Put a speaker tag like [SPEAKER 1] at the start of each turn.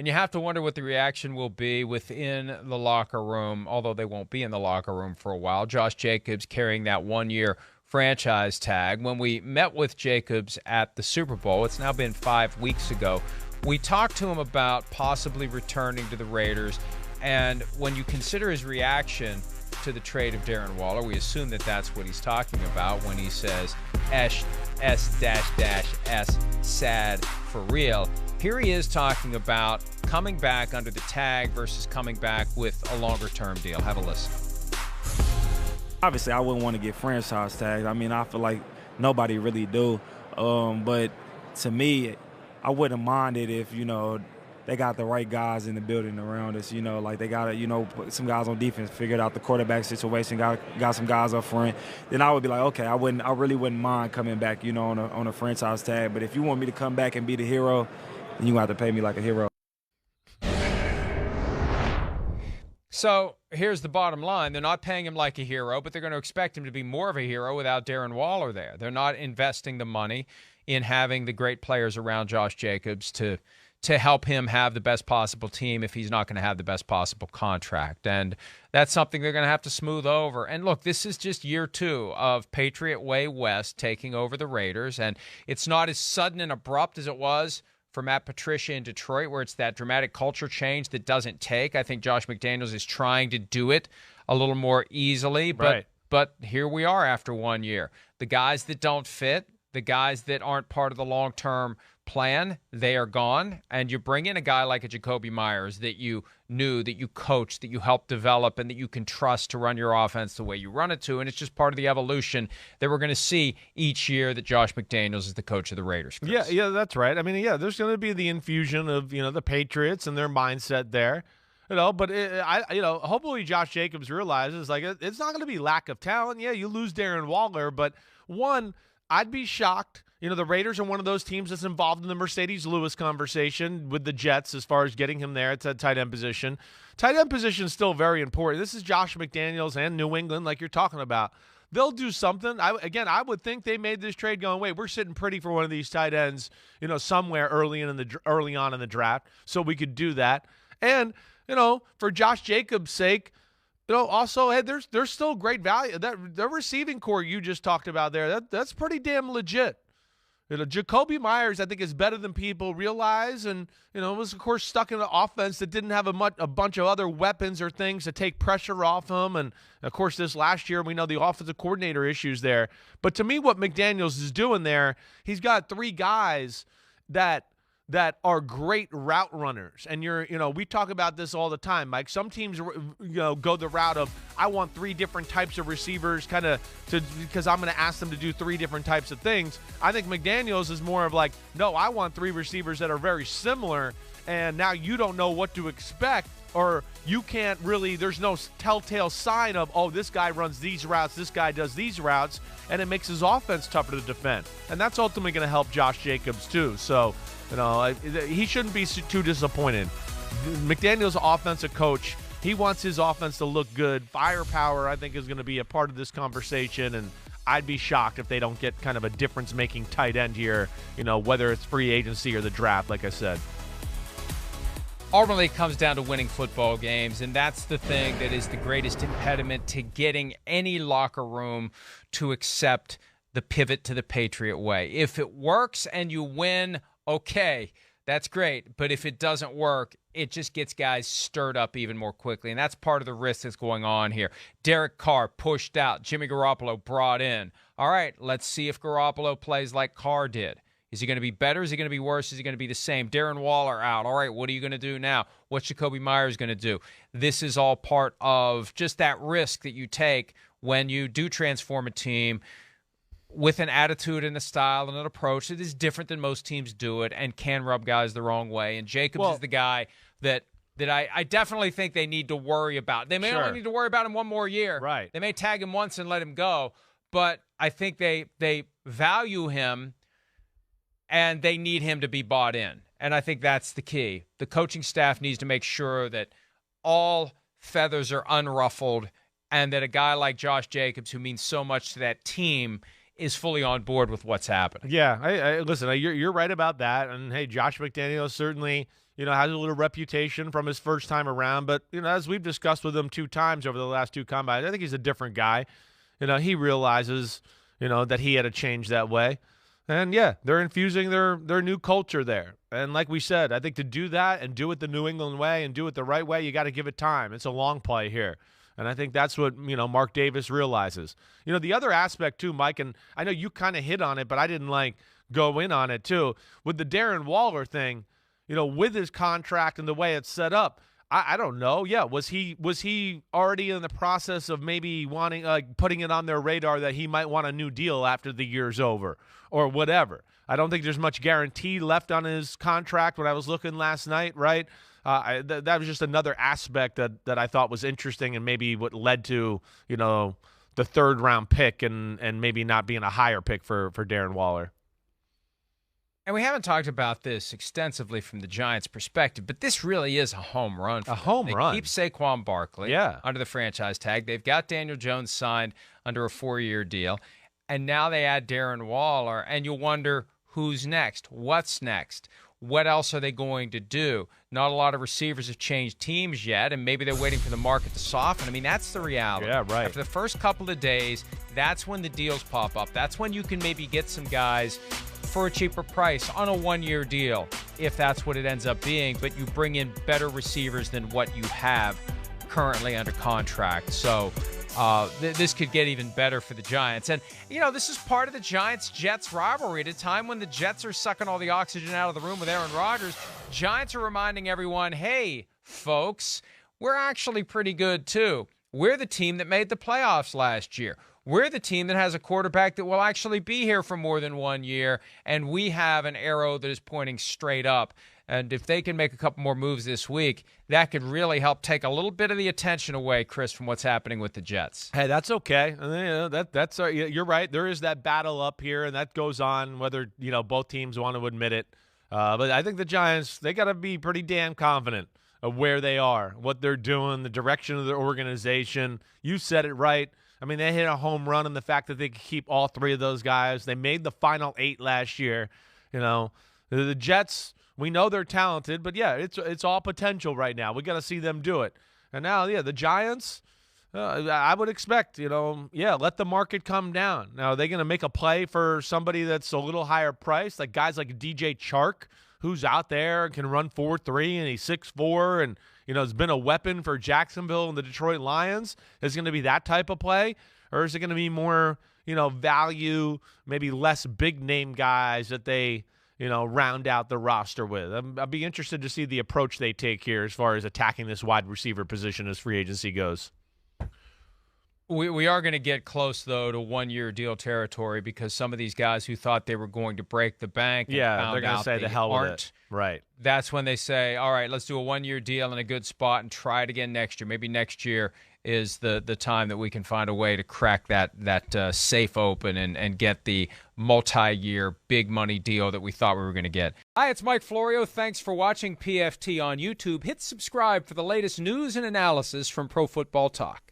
[SPEAKER 1] And you have to wonder what the reaction will be within the locker room, although they won't be in the locker room for a while. Josh Jacobs carrying that 1-year franchise tag. When we met with Jacobs at the Super Bowl, it's now been 5 weeks ago, we talked to him about possibly returning to the Raiders. And when you consider his reaction to the trade of Darren Waller, we assume that that's what he's talking about when he says S sad for real. Here he is talking about coming back under the tag versus coming back with a longer-term deal. Have a listen.
[SPEAKER 2] Obviously, I wouldn't want to get franchise tagged. I mean, I feel like nobody really do. But to me, I wouldn't mind it if, they got the right guys in the building around us. Like they got put some guys on defense, figured out the quarterback situation, got some guys up front. Then I would be like, okay, I really wouldn't mind coming back, on a franchise tag. But if you want me to come back and be the hero, then you have to pay me like a hero.
[SPEAKER 1] So here's the bottom line. They're not paying him like a hero, but they're going to expect him to be more of a hero without Darren Waller there. They're not investing the money in having the great players around Josh Jacobs to help him have the best possible team if he's not going to have the best possible contract. And that's something they're going to have to smooth over. And look, this is just year 2 of Patriot-way West taking over the Raiders, and it's not as sudden and abrupt as it was for Matt Patricia in Detroit, where it's that dramatic culture change that doesn't take. I think Josh McDaniels is trying to do it a little more easily, but here we are after 1 year. The guys that don't fit, the guys that aren't part of the long-term plan, they are gone, and you bring in a guy like a Jakobi Meyers that you knew, that you coached, that you helped develop, and that you can trust to run your offense the way you run it to, and it's just part of the evolution that we're going to see each year that Josh McDaniels is the coach of the Raiders. Chris.
[SPEAKER 3] Yeah, that's right. I mean, there's going to be the infusion of, the Patriots and their mindset there. But hopefully Josh Jacobs realizes, it's not going to be lack of talent. Yeah, you lose Darren Waller, but one, I'd be shocked. The Raiders are one of those teams that's involved in the Mercedes Lewis conversation with the Jets as far as getting him there at the tight end position. Tight end position is still very important. This is Josh McDaniels and New England, like you're talking about. They'll do something. I would think they made this trade going, wait, we're sitting pretty for one of these tight ends, somewhere early on in the draft, so we could do that. And for Josh Jacobs' sake, also, hey, there's still great value. That the receiving core you just talked about there, that's pretty damn legit. Jakobi Meyers, I think, is better than people realize, and was of course stuck in an offense that didn't have a bunch of other weapons or things to take pressure off him. And of course, this last year we know the offensive coordinator issues there. But to me, what McDaniels is doing there, he's got 3 guys that are great route runners. And we talk about this all the time, Mike. Some teams, go the route of, I want 3 different types of receivers because I'm going to ask them to do 3 different types of things. I think McDaniels is more of like, no, I want 3 receivers that are very similar, and now you don't know what to expect, or you can't really, there's no telltale sign of, oh, this guy runs these routes, this guy does these routes, and it makes his offense tougher to defend. And that's ultimately going to help Josh Jacobs too. So, he shouldn't be too disappointed. McDaniels, offensive coach, he wants his offense to look good. Firepower, I think, is going to be a part of this conversation, and I'd be shocked if they don't get kind of a difference-making tight end here, whether it's free agency or the draft, like I said.
[SPEAKER 1] Ultimately, it comes down to winning football games, and that's the thing that is the greatest impediment to getting any locker room to accept the pivot to the Patriot way. If it works and you win, okay, that's great. But if it doesn't work, it just gets guys stirred up even more quickly. And that's part of the risk that's going on here. Derek Carr pushed out. Jimmy Garoppolo brought in. All right, let's see if Garoppolo plays like Carr did. Is he going to be better? Is he going to be worse? Is he going to be the same? Darren Waller out. All right, what are you going to do now? What's Jakobi Meyers going to do? This is all part of just that risk that you take when you do transform a team with an attitude and a style and an approach that is different than most teams do it and can rub guys the wrong way. And Jacobs is the guy that I definitely think they need to worry about. They may only need to worry about him one more year.
[SPEAKER 3] Right.
[SPEAKER 1] They may tag him once and let him go, but I think they value him and they need him to be bought in. And I think that's the key. The coaching staff needs to make sure that all feathers are unruffled and that a guy like Josh Jacobs, who means so much to that team, is fully on board with what's happening.
[SPEAKER 3] Yeah, listen, you're right about that. And, hey, Josh McDaniels certainly, has a little reputation from his first time around. But, as we've discussed with him 2 times over the last 2 combines, I think he's a different guy. He realizes, that he had to change that way. And, yeah, they're infusing their new culture there. And like we said, I think to do that and do it the New England way and do it the right way, you got to give it time. It's a long play here. And I think that's what, Mark Davis realizes. The other aspect, too, Mike, and I know you kind of hit on it, but I didn't, go in on it, too. With the Darren Waller thing, with his contract and the way it's set up, I don't know. Yeah, was he already in the process of maybe wanting, putting it on their radar that he might want a new deal after the year's over or whatever? I don't think there's much guarantee left on his contract when I was looking last night, right? That was just another aspect that I thought was interesting and maybe what led to, the 3rd-round pick and maybe not being a higher pick for Darren Waller.
[SPEAKER 1] And we haven't talked about this extensively from the Giants' perspective, but this really is a home run.
[SPEAKER 3] A home run.
[SPEAKER 1] Keep Saquon Barkley under the franchise tag. They've got Daniel Jones signed under a 4-year deal, and now they add Darren Waller, and you wonder who's next, what's next. What else are they going to do? Not a lot of receivers have changed teams yet, and maybe they're waiting for the market to soften. I mean, that's the reality.
[SPEAKER 3] Yeah, right.
[SPEAKER 1] After the first couple of days, that's when the deals pop up. That's when you can maybe get some guys for a cheaper price on a 1-year deal, if that's what it ends up being, but you bring in better receivers than what you have currently under contract. So this could get even better for the Giants. And, this is part of the Giants-Jets rivalry. At a time when the Jets are sucking all the oxygen out of the room with Aaron Rodgers, Giants are reminding everyone, hey, folks, we're actually pretty good too. We're the team that made the playoffs last year. We're the team that has a quarterback that will actually be here for more than 1 year, and we have an arrow that is pointing straight up. And if they can make a couple more moves this week, that could really help take a little bit of the attention away, Chris, from what's happening with the Jets.
[SPEAKER 3] Hey, that's okay. That's you're right. There is that battle up here, and that goes on whether both teams want to admit it. But I think the Giants, they got to be pretty damn confident of where they are, what they're doing, the direction of their organization. You said it right. I mean, they hit a home run in the fact that they could keep all 3 of those guys. They made the final 8 last year. The Jets, we know they're talented, but yeah, it's all potential right now. We got to see them do it. And now, the Giants, I would expect, let the market come down. Now, are they going to make a play for somebody that's a little higher priced, like guys like DJ Chark, who's out there and can run 4.3 and he's 6'4" and has been a weapon for Jacksonville and the Detroit Lions? Is it going to be that type of play? Or is it going to be more, value, maybe less big-name guys that they, round out the roster with? I'd be interested to see the approach they take here as far as attacking this wide receiver position as free agency goes.
[SPEAKER 1] We are going to get close, though, to 1-year deal territory because some of these guys who thought they were going to break the bank and
[SPEAKER 3] they're going to say the hell with it. Right.
[SPEAKER 1] That's when they say, all right, let's do a 1-year deal in a good spot and try it again next year. Maybe next year is the time that we can find a way to crack that safe open and get the multi-year big money deal that we thought we were going to get. Hi, it's Mike Florio. Thanks for watching PFT on YouTube. Hit subscribe for the latest news and analysis from Pro Football Talk.